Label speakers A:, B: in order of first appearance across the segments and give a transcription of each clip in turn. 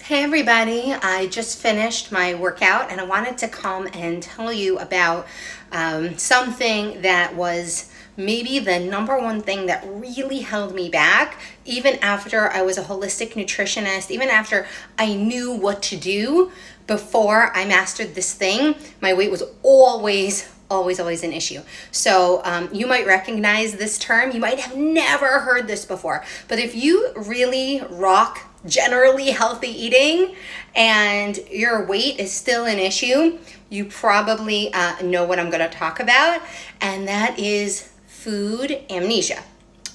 A: Hey everybody, I just finished my workout and I wanted to come and tell you about something that was maybe the number one thing that really held me back, even after I was a holistic nutritionist, even after I knew what to do before I mastered this thing. My weight was always an issue. So you might recognize this term. You might have never heard this before, but if you really rock generally healthy eating and your weight is still an issue, you probably know what I'm going to talk about, and that is food amnesia.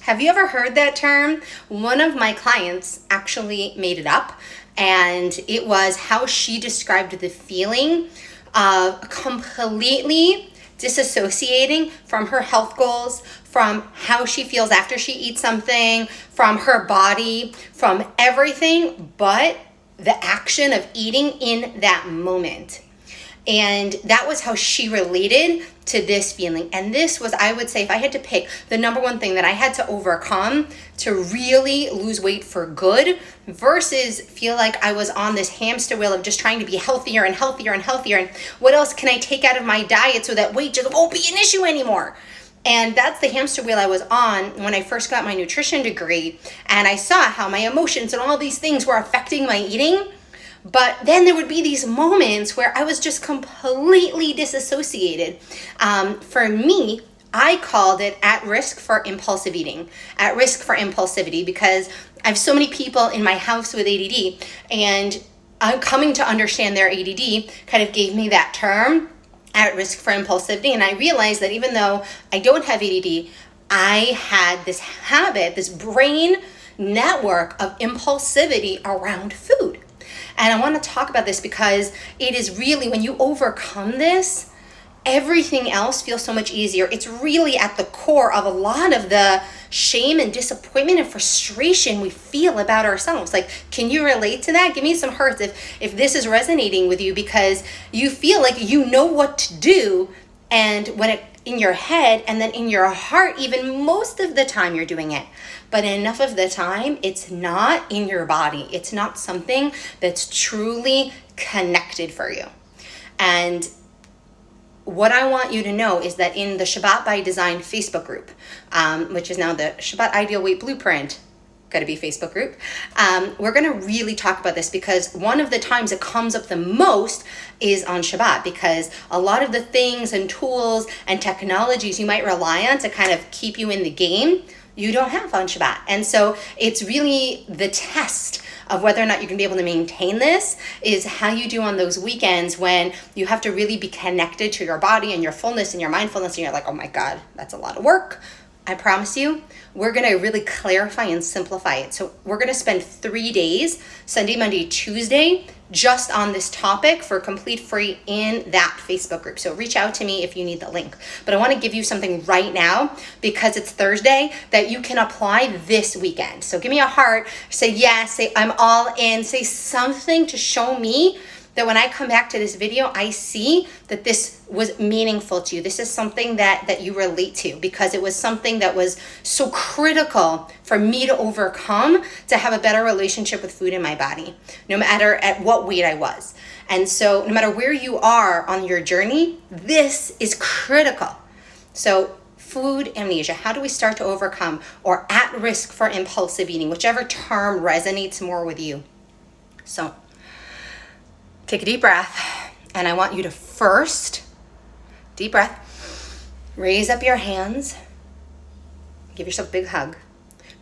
A: Have you ever heard that term? One of my clients actually made it up, and it was how she described the feeling of completely disassociating from her health goals, from how she feels after she eats something, from her body, from everything but the action of eating in that moment. And that was how she related to this feeling. And this was, I would say, if I had to pick the number one thing that I had to overcome to really lose weight for good versus feel like I was on this hamster wheel of just trying to be healthier and healthier and healthier. And what else can I take out of my diet so that weight just won't be an issue anymore? And that's the hamster wheel I was on when I first got my nutrition degree. And I saw how my emotions and all these things were affecting my eating. But then there would be these moments where I was just completely disassociated. For me, I called it at risk for impulsive eating, at risk for impulsivity, because I have so many people in my house with ADD, and I'm coming to understand their ADD kind of gave me that term, at risk for impulsivity. And I realized that even though I don't have ADD, I had this habit, this brain network of impulsivity around food. And I want to talk about this because it is really, when you overcome this, everything else feels so much easier. It's really at the core of a lot of the shame and disappointment and frustration we feel about ourselves. Like, can you relate to that? Give me some hearts if this is resonating with you, because you feel like you know what to do, and when it in your head and then in your heart, even most of the time you're doing it. But enough of the time, it's not in your body. It's not something that's truly connected for you. And what I want you to know is that in the Shabbat by Design Facebook group, which is now the Shabbat Ideal Weight Blueprint, got to be Facebook group, we're going to really talk about this, because one of the times it comes up the most is on Shabbat, because a lot of the things and tools and technologies you might rely on to kind of keep you in the game, you don't have on Shabbat. And so it's really the test of whether or not you're gonna be able to maintain this is how you do on those weekends when you have to really be connected to your body and your fullness and your mindfulness, and you're like, oh my God, that's a lot of work. I promise you, we're gonna really clarify and simplify it. So we're gonna spend 3 days, Sunday, Monday, Tuesday, just on this topic for complete free in that Facebook group. So reach out to me if you need the link. But I wanna give you something right now, because it's Thursday, that you can apply this weekend. So give me a heart, say yes, say I'm all in, say something to show me that when I come back to this video, I see that this was meaningful to you. This is something that you relate to, because it was something that was so critical for me to overcome, to have a better relationship with food in my body, no matter at what weight I was. And so no matter where you are on your journey, this is critical. So food amnesia, how do we start to overcome, or at risk for impulsive eating, whichever term resonates more with you. So take a deep breath, and I want you to first, deep breath, raise up your hands, give yourself a big hug,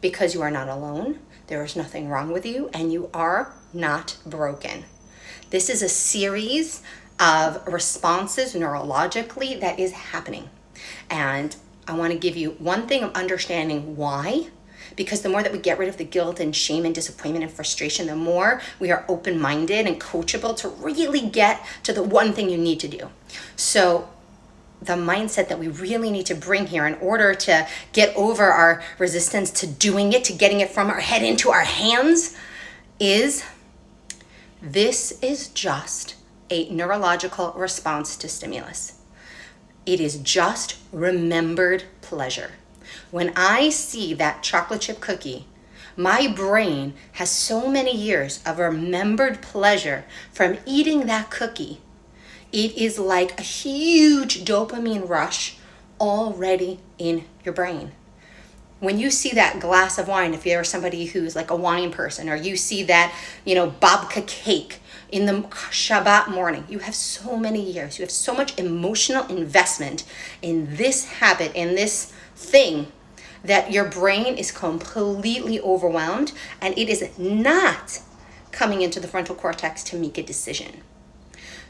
A: because you are not alone, there is nothing wrong with you, and you are not broken. This is a series of responses neurologically that is happening. And I want to give you one thing of understanding why. Because the more that we get rid of the guilt and shame and disappointment and frustration, the more we are open-minded and coachable to really get to the one thing you need to do. So the mindset that we really need to bring here in order to get over our resistance to doing it, to getting it from our head into our hands, is this is just a neurological response to stimulus. It is just remembered pleasure. When I see that chocolate chip cookie My brain has so many years of remembered pleasure from eating that cookie. It is like a huge dopamine rush already in your brain. When you see that glass of wine, if you're somebody who's like a wine person, or you see that, babka cake in the Shabbat morning, you have so many years, you have so much emotional investment in this habit, in this thing, that your brain is completely overwhelmed and it is not coming into the frontal cortex to make a decision.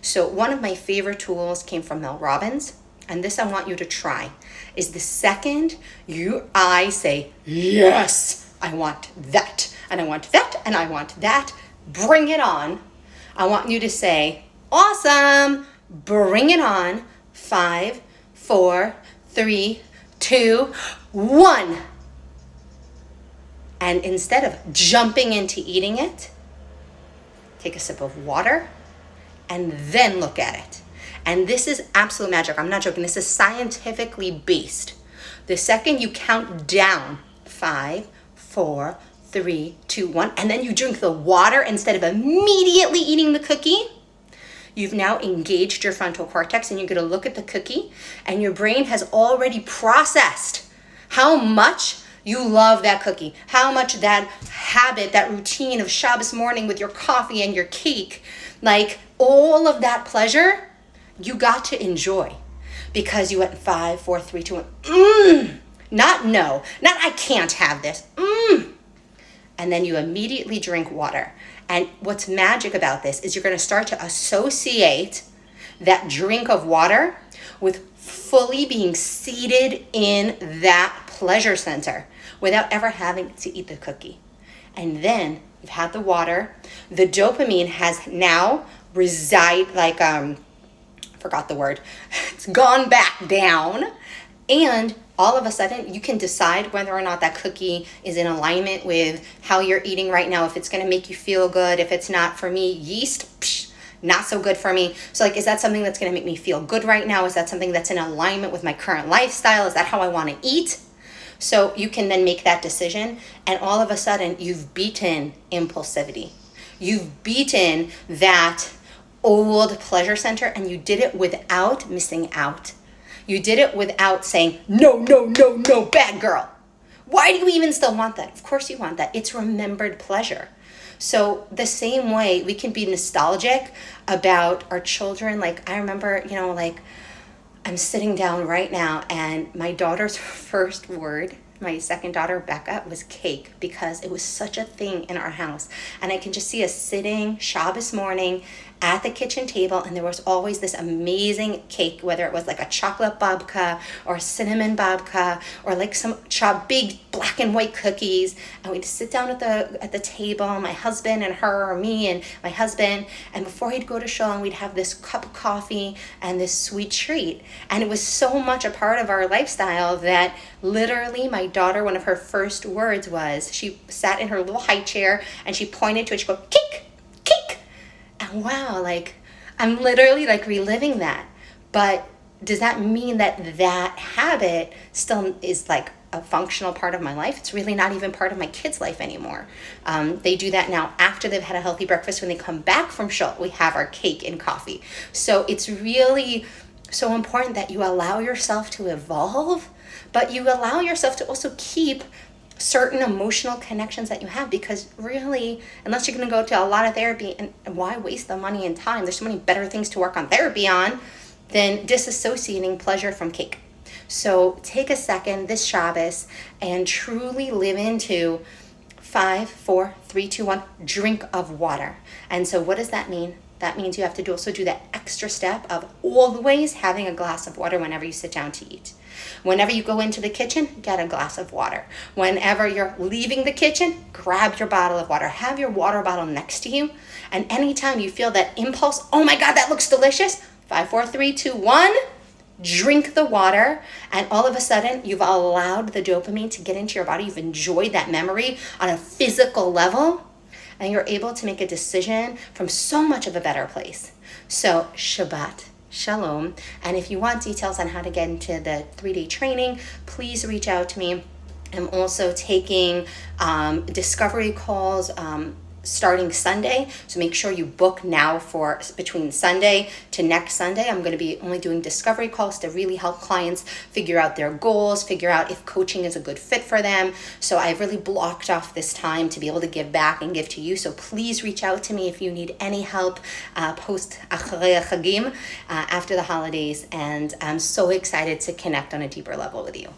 A: So one of my favorite tools came from Mel Robbins, and this I want you to try, is the second I say, yes, I want that, and I want that, and I want that, bring it on. I want you to say, awesome, bring it on. 5, 4, 3, 2, 1. And instead of jumping into eating it, take a sip of water and then look at it. And this is absolute magic. I'm not joking. This is scientifically based. The second you count down, 5, 4, 3, 2, 1, and then you drink the water instead of immediately eating the cookie, you've now engaged your frontal cortex, and you're going to look at the cookie, and your brain has already processed how much you love that cookie, how much that habit, that routine of Shabbos morning with your coffee and your cake, like all of that pleasure, you got to enjoy because you went 5, 4, 3, 2, 1. Not no, not I can't have this. And then you immediately drink water. And what's magic about this is you're going to start to associate that drink of water with fully being seated in that pleasure center without ever having to eat the cookie. And then you've had the water. The dopamine has now forgot the word. It's gone back down. And all of a sudden, you can decide whether or not that cookie is in alignment with how you're eating right now, if it's going to make you feel good, if it's not. For me, yeast, not so good for me. So is that something that's going to make me feel good right now? Is that something that's in alignment with my current lifestyle? Is that how I want to eat? So you can then make that decision, and all of a sudden, you've beaten impulsivity. You've beaten that old pleasure center, and you did it without missing out. You did it without saying, no, bad girl. Why do you even still want that? Of course you want that. It's remembered pleasure. So the same way we can be nostalgic about our children. I remember, I'm sitting down right now, and my daughter's first word, my second daughter, Becca, was cake, because it was such a thing in our house. And I can just see us sitting Shabbos morning at the kitchen table, and there was always this amazing cake, whether it was like a chocolate babka or a cinnamon babka or some big black and white cookies, and we'd sit down at the table, my husband and her, or me and my husband, and before he'd go to shul, we'd have this cup of coffee and this sweet treat. And it was so much a part of our lifestyle that literally my daughter, one of her first words was, she sat in her little high chair and she pointed to it, she go, cake, cake. And wow, I'm literally reliving that. But does that mean that habit still is a functional part of my life? It's really not even part of my kids' life anymore. They do that now after they've had a healthy breakfast. When they come back from shul, we have our cake and coffee. So it's really so important that you allow yourself to evolve, but you allow yourself to also keep certain emotional connections that you have, because really, unless you're going to go to a lot of therapy, and why waste the money and time? There's so many better things to work on therapy on than disassociating pleasure from cake. So take a second this Shabbos and truly live into 5, 4, 3, 2, 1, drink of water. And so what does that mean? That means you have to also do that extra step of always having a glass of water whenever you sit down to eat. Whenever you go into the kitchen, get a glass of water. Whenever you're leaving the kitchen, grab your bottle of water. Have your water bottle next to you. And anytime you feel that impulse, oh my God, that looks delicious. 5, 4, 3, 2, 1, drink the water. And all of a sudden, you've allowed the dopamine to get into your body. You've enjoyed that memory on a physical level. And you're able to make a decision from so much of a better place. So Shabbat Shalom. And if you want details on how to get into the 3-day training, please reach out to me. I'm also taking discovery calls starting Sunday. So make sure you book now for between Sunday to next Sunday. I'm going to be only doing discovery calls to really help clients figure out their goals, figure out if coaching is a good fit for them. So I've really blocked off this time to be able to give back and give to you. So please reach out to me if you need any help post Acharei Chagim, after the holidays. And I'm so excited to connect on a deeper level with you.